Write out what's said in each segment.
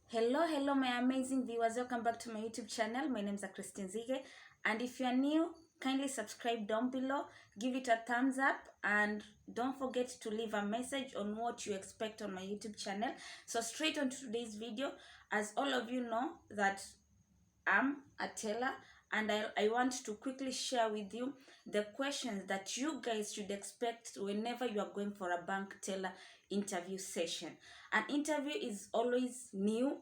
Hello, my amazing viewers. Welcome back to my YouTube channel. My name is Christine Zighe, and if you are new, kindly subscribe down below, give it a thumbs up, and don't forget to leave a message on what you expect on my YouTube channel. So straight on to today's video. As all of you know that I'm a teller, and I want to quickly share with you the questions that you guys should expect whenever you are going for a bank teller interview session. An interview is always new.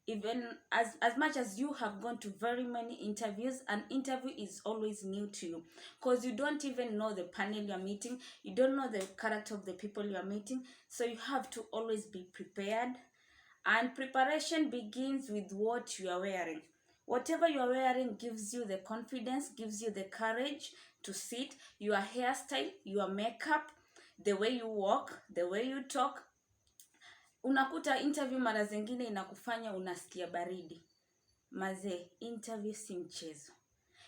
Even as much as you have gone to very many interviews, an interview is always new to you, because you don't even know the panel you're meeting, you don't know the character of the people you're meeting. So you have to always be prepared, and preparation begins with what you are wearing. Whatever you are wearing gives you the confidence, gives you the courage to sit. Your hairstyle, your makeup, the way you walk, the way you talk. Unakuta interview mara zingine inakufanya unasikia baridi. Mazee, interview si mchezo.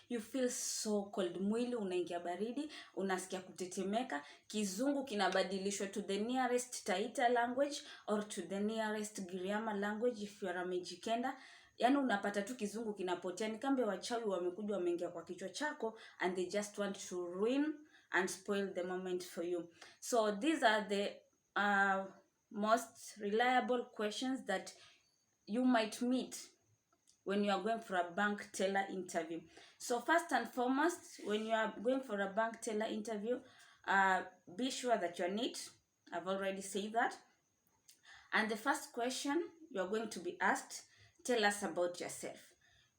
You feel so cold. Mwili unaingia baridi, unasikia kutetemeka. Kizungu kinabadilishwa to the nearest Taita language or to the nearest Giriama language if you are a Mejikenda. Yani unapata tu kizungu kinapotea, ni kambe wachawi wamekuja wameingia kwa kichwa chako, and they just want to ruin and spoil the moment for you. So these are the most reliable questions that you might meet when you are going for a bank teller interview. So first and foremost, when you are going for a bank teller interview, be sure that you're neat. I've already said that. And the first question you're going to be asked, tell us about yourself.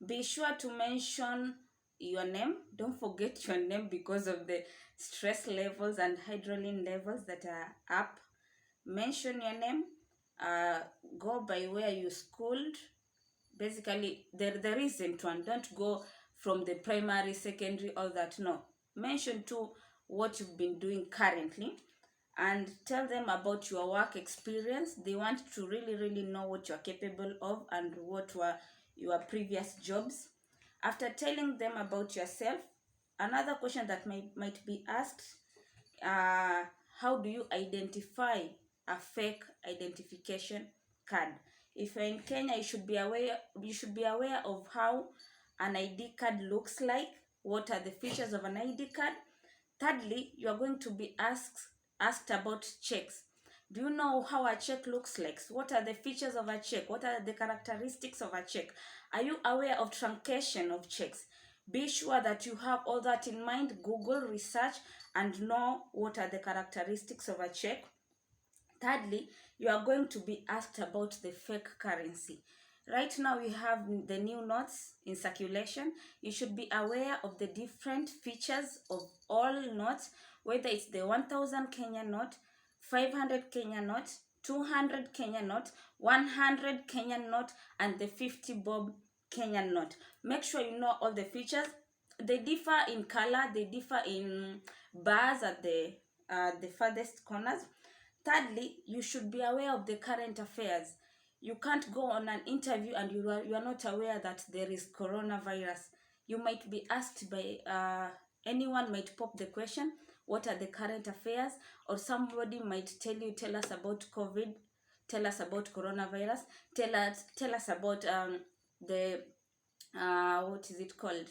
Be sure to mention your name. Don't forget your name because of the stress levels and adrenaline levels that are up. Mention your name. Go by where you schooled. Basically, the recent one. Don't go from the primary, secondary, all that. No. Mention to what you've been doing currently, and tell them about your work experience. They want to really know what you're capable of and what were your previous jobs. After telling them about yourself, another question that might be asked, how do you identify a fake identification card? If you're in Kenya, you should be aware of how an ID card looks like. What are the features of an ID card? Thirdly, you are going to be asked about checks. Do you know how a check looks like? What are the features of a check? What are the characteristics of a check? Are you aware of truncation of checks? Be sure that you have all that in mind. Google, research, and know what are the characteristics of a check. Thirdly, you are going to be asked about the fake currency. Right now we have the new notes in circulation. You should be aware of the different features of all notes, whether it's the 1000 Kenya note, 500 Kenya note, 200 Kenya note, 100 Kenyan note, and the 50 bob Kenyan note. Make sure you know all the features. They differ in color, they differ in bars at the farthest corners. Thirdly, you should be aware of the current affairs. You can't go on an interview and you are not aware that there is coronavirus. You might be asked by anyone might pop the question, what are the current affairs? Or somebody might tell us about COVID, tell us about coronavirus, tell us about the what is it called?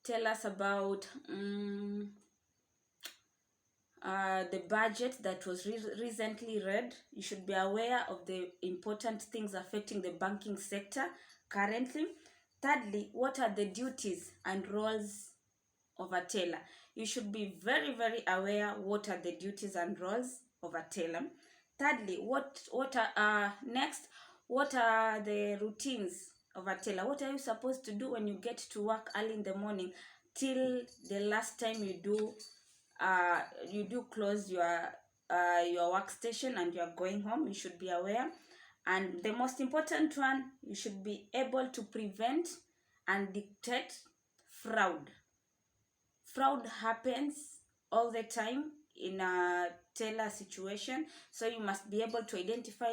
Tell us about the budget that was recently read. You should be aware of the important things affecting the banking sector currently. Thirdly, what are the duties and roles of a teller? You should be very aware what are the duties and roles of a teller. Thirdly, what are next, what are the routines of a teller? What are you supposed to do when you get to work early in the morning till the last time you do close your workstation and you are going home? You should be aware. And the most important one, you should be able to prevent and detect fraud. Fraud happens all the time in a teller situation, so you must be able to identify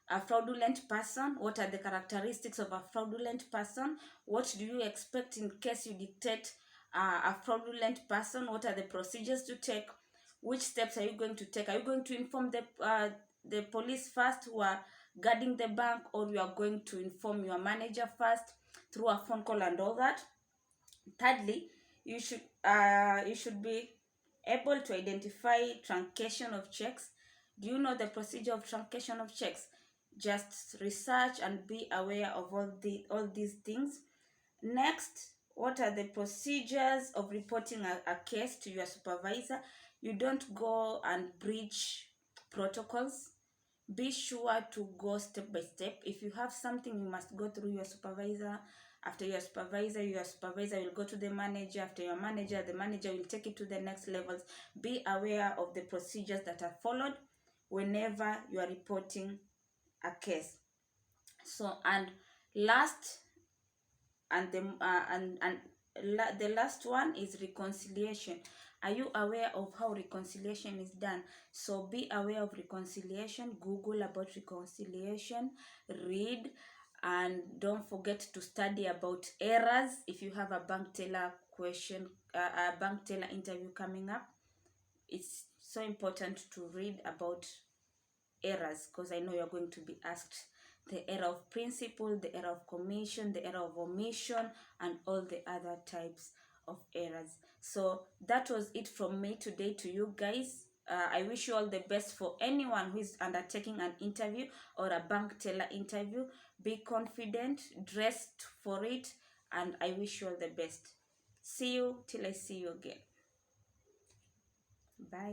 a fraudulent person. What are the characteristics of a fraudulent person? What do you expect in case you detect a fraudulent person? What are the procedures to take? Which steps are you going to take? Are you going to inform the police first, who are guarding the bank, or you are going to inform your manager first through a phone call and all that. Thirdly, you should be able to identify truncation of checks. Do you know the procedure of truncation of checks? Just research and be aware of all these things. Next, what are the procedures of reporting a case to your supervisor? You don't go and breach protocols. Be sure to go step by step. If you have something, you must go through your supervisor. After your supervisor will go to the manager. After your manager, the manager will take it to the next levels. Be aware of the procedures that are followed whenever you are reporting a case. So, and last and the last one is reconciliation. Are you aware of how reconciliation is done? So be aware of reconciliation. Google about reconciliation, read, and don't forget to study about errors. If you have a bank teller question, a bank teller interview coming up, it's so important to read about errors, because I know you're going to be asked the error of principle, the error of commission, the error of omission, and all the other types of errors. So that was it from me today to you guys. I wish you all the best for anyone who is undertaking an interview or a bank teller interview. Be confident, dressed for it, and I wish you all the best. See you till I see you again. Bye.